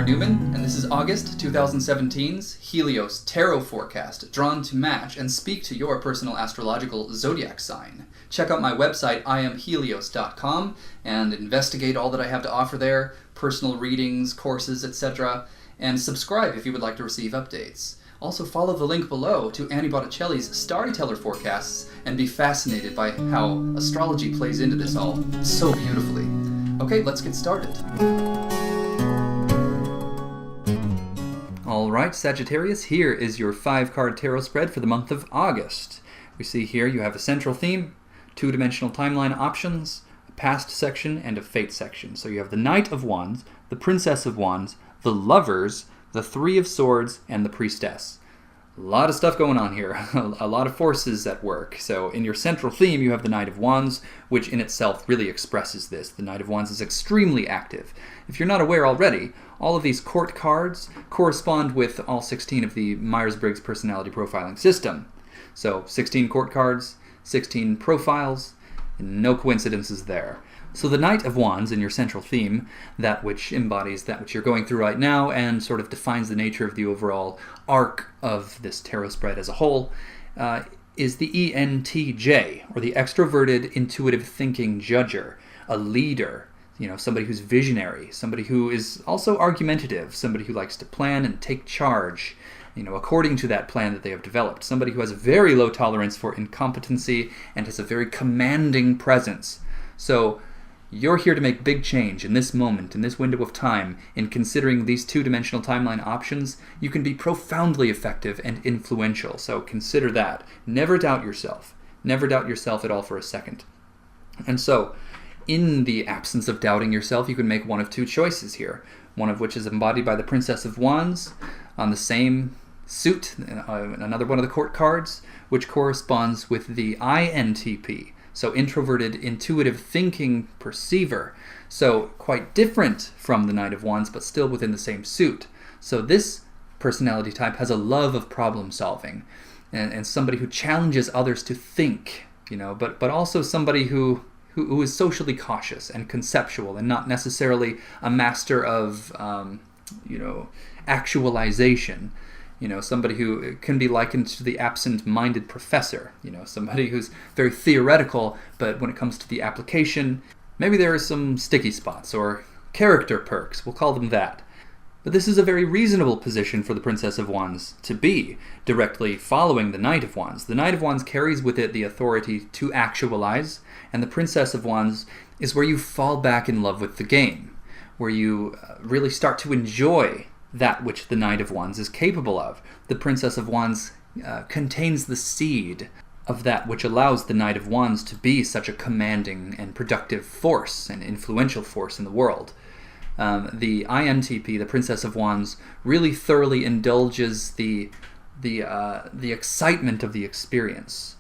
R. Newman, and this is August 2017's Helios Tarot Forecast, drawn to match and speak to your personal astrological zodiac sign. Check out my website, IamHelios.com, and investigate all that I have to offer there, personal readings, courses, etc., and subscribe if you would like to receive updates. Also follow the link below to Annie Botticelli's Storyteller forecasts and be fascinated by how astrology plays into this all so beautifully. Okay, let's get started. Alright, Sagittarius, here is your 5-card tarot spread for the month of August. We see here you have a central theme, 2-dimensional timeline options, a past section, and a fate section. So you have the Knight of Wands, the Princess of Wands, the Lovers, the Three of Swords, and the Priestess. A lot of stuff going on here, a lot of forces at work. So in your central theme, you have the Knight of Wands, which in itself really expresses this. The Knight of Wands is extremely active. If you're not aware already, all of these court cards correspond with all 16 of the Myers-Briggs personality profiling system. So 16 court cards, 16 profiles, and no coincidences there. So the Knight of Wands in your central theme, that which embodies that which you're going through right now and sort of defines the nature of the overall arc of this tarot spread as a whole, is the ENTJ, or the extroverted, intuitive thinking judger, a leader, somebody who's visionary, somebody who is also argumentative, somebody who likes to plan and take charge, according to that plan that they have developed, somebody who has a very low tolerance for incompetency and has a very commanding presence. So you're here to make big change in this moment, in this window of time. In considering these 2-dimensional timeline options, you can be profoundly effective and influential, so consider that. Never doubt yourself. Never doubt yourself at all for a second. And so, in the absence of doubting yourself, you can make one of two choices here, one of which is embodied by the Princess of Wands on the same suit, another one of the court cards, which corresponds with the INTP. So introverted, intuitive thinking perceiver. So quite different from the Knight of Wands, but still within the same suit. So this personality type has a love of problem solving and somebody who challenges others to think, but also somebody who is socially cautious and conceptual and not necessarily a master of, actualization. Somebody who can be likened to the absent-minded professor, somebody who's very theoretical, but when it comes to the application, maybe there are some sticky spots or character perks, we'll call them that. But this is a very reasonable position for the Princess of Wands to be, directly following the Knight of Wands. The Knight of Wands carries with it the authority to actualize, and the Princess of Wands is where you fall back in love with the game, where you really start to enjoy that which the Knight of Wands is capable of. The Princess of Wands contains the seed of that which allows the Knight of Wands to be such a commanding and productive force and influential force in the world. The INTP, the Princess of Wands, really thoroughly indulges the excitement of the experience,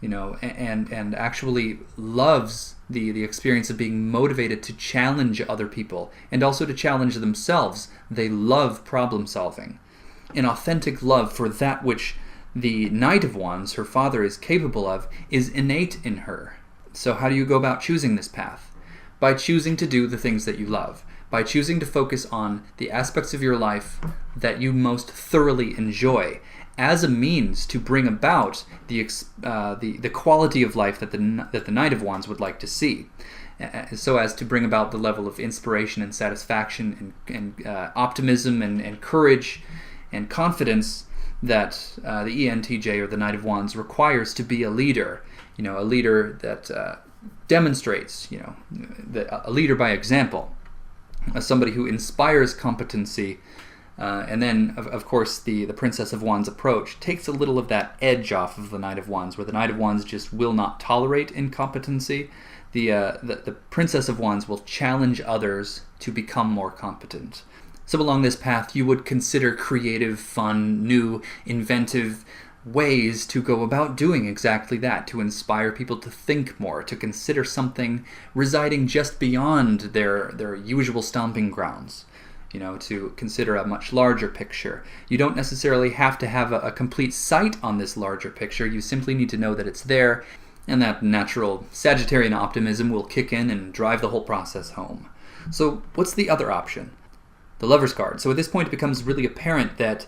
and actually loves the experience of being motivated to challenge other people and also to challenge themselves. They love problem solving. An authentic love for that which the Knight of Wands, her father, is capable of, is innate in her. So how do you go about choosing this path? By choosing to do the things that you love. By choosing to focus on the aspects of your life that you most thoroughly enjoy, as a means to bring about the quality of life that the Knight of Wands would like to see, so as to bring about the level of inspiration and satisfaction and optimism and courage and confidence that the ENTJ, or the Knight of Wands, requires to be a leader. A leader that demonstrates, a leader by example, somebody who inspires competency. And then, of course, the Princess of Wands approach takes a little of that edge off of the Knight of Wands, where the Knight of Wands just will not tolerate incompetency. The Princess of Wands will challenge others to become more competent. So along this path, you would consider creative, fun, new, inventive ways to go about doing exactly that, to inspire people to think more, to consider something residing just beyond their usual stomping grounds. To consider a much larger picture. You don't necessarily have to have a complete sight on this larger picture. You simply need to know that it's there, and that natural Sagittarian optimism will kick in and drive the whole process home. So what's the other option? the Lover's card. So at this point, it becomes really apparent that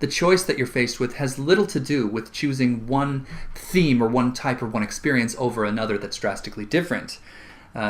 the choice that you're faced with has little to do with choosing one theme or one type or one experience over another that's drastically different.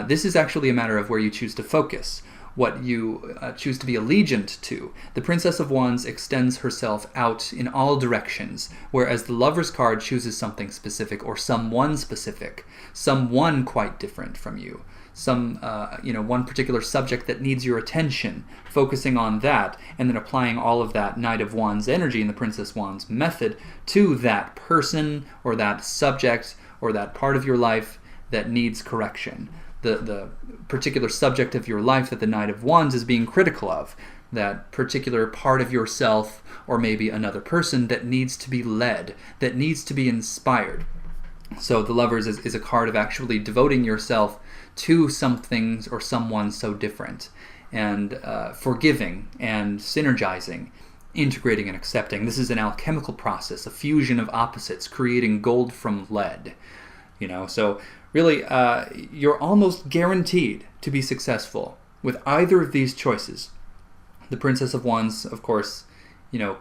This is actually a matter of where you choose to focus, what you choose to be allegiant to. The Princess of Wands extends herself out in all directions, whereas the Lover's card chooses something specific or someone specific, someone quite different from you. One particular subject that needs your attention, focusing on that, and then applying all of that Knight of Wands energy in the Princess Wands method to that person or that subject or that part of your life that needs correction. The particular subject of your life that the Knight of Wands is being critical of, that particular part of yourself or maybe another person that needs to be led, that needs to be inspired. So the Lovers is a card of actually devoting yourself to something or someone so different, and forgiving and synergizing, integrating and accepting. This is an alchemical process, a fusion of opposites, creating gold from lead. So really, you're almost guaranteed to be successful with either of these choices. The Princess of Wands, of course,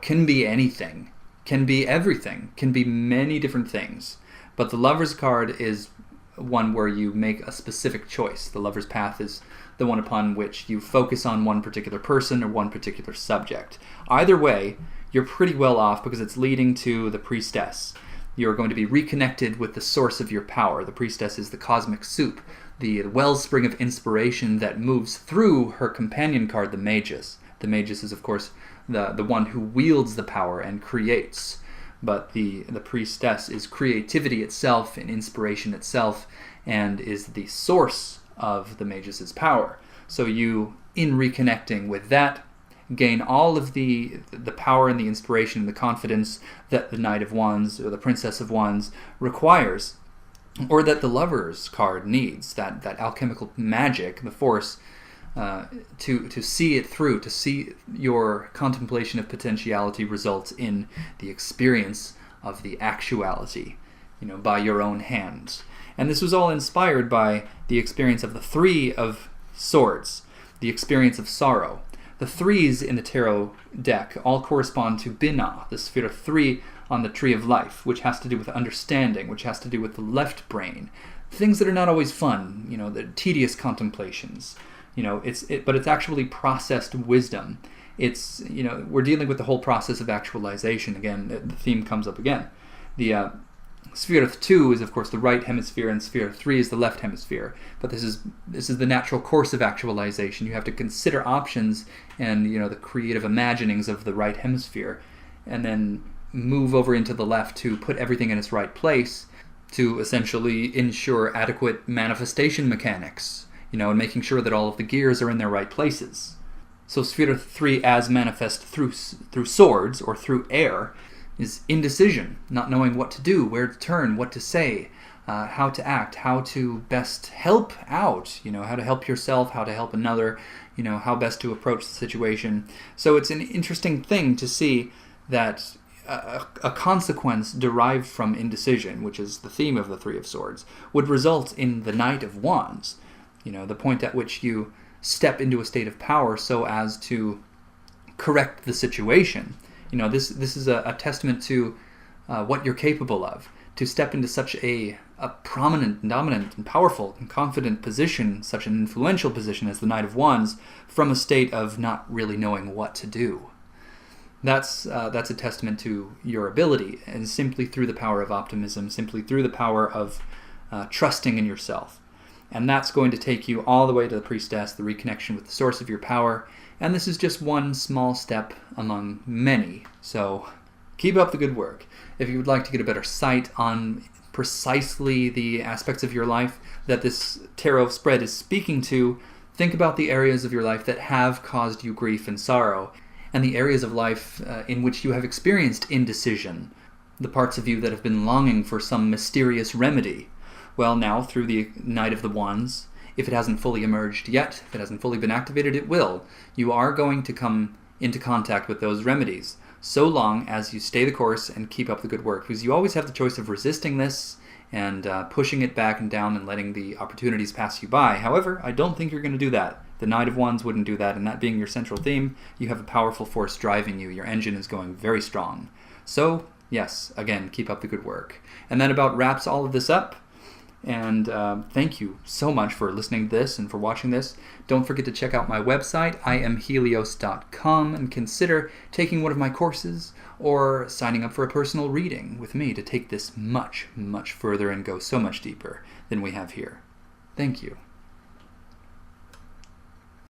can be anything, can be everything, can be many different things. But the Lover's card is one where you make a specific choice. The Lover's path is the one upon which you focus on one particular person or one particular subject. Either way, you're pretty well off because it's leading to the Priestess. You're going to be reconnected with the source of your power. The Priestess is the cosmic soup, the wellspring of inspiration that moves through her companion card, the Magus. The Magus is, of course, the one who wields the power and creates. But the Priestess is creativity itself and inspiration itself, and is the source of the Magus's power. So you, in reconnecting with that, gain all of the power and the inspiration and the confidence that the Knight of Wands or the Princess of Wands requires, or that the Lover's card needs, that alchemical magic, the force, to see it through, to see your contemplation of potentiality result in the experience of the actuality, by your own hands. And this was all inspired by the experience of the Three of Swords, the experience of sorrow. The threes in the tarot deck all correspond to Binah, the sphere 3 on the Tree of Life, which has to do with understanding, which has to do with the left brain, things that are not always fun, the tedious contemplations. But it's actually processed wisdom. It's, we're dealing with the whole process of actualization. Again, the theme comes up again. The sphere 2 is, of course, the right hemisphere, and sphere 3 is the left hemisphere. But this is the natural course of actualization. You have to consider options and, the creative imaginings of the right hemisphere, and then move over into the left to put everything in its right place to essentially ensure adequate manifestation mechanics. And making sure that all of the gears are in their right places. So sphere 3, as manifest through swords or through air, is indecision, not knowing what to do, where to turn, what to say, how to act, how to best help out, how to help yourself, how to help another, how best to approach the situation. So it's an interesting thing to see that a consequence derived from indecision, which is the theme of the Three of Swords, would result in the Knight of Wands. The point at which you step into a state of power so as to correct the situation. This is a testament to what you're capable of. To step into such a prominent, dominant, and powerful and confident position, such an influential position as the Knight of Wands, from a state of not really knowing what to do. That's a testament to your ability, and simply through the power of optimism, simply through the power of trusting in yourself. And that's going to take you all the way to the Priestess, the reconnection with the source of your power. And this is just one small step among many. So keep up the good work. If you would like to get a better sight on precisely the aspects of your life that this tarot spread is speaking to, think about the areas of your life that have caused you grief and sorrow, and the areas of life in which you have experienced indecision, the parts of you that have been longing for some mysterious remedy. Well, now, through the Knight of the Wands, if it hasn't fully emerged yet, if it hasn't fully been activated, it will. You are going to come into contact with those remedies, so long as you stay the course and keep up the good work, because you always have the choice of resisting this and pushing it back and down and letting the opportunities pass you by. However, I don't think you're going to do that. The Knight of Wands wouldn't do that, and that being your central theme, you have a powerful force driving you. Your engine is going very strong. So, yes, again, keep up the good work. And that about wraps all of this up. And thank you so much for listening to this and for watching this. Don't forget to check out my website, IamHelios.com, and consider taking one of my courses or signing up for a personal reading with me to take this much, much further and go so much deeper than we have here. Thank you.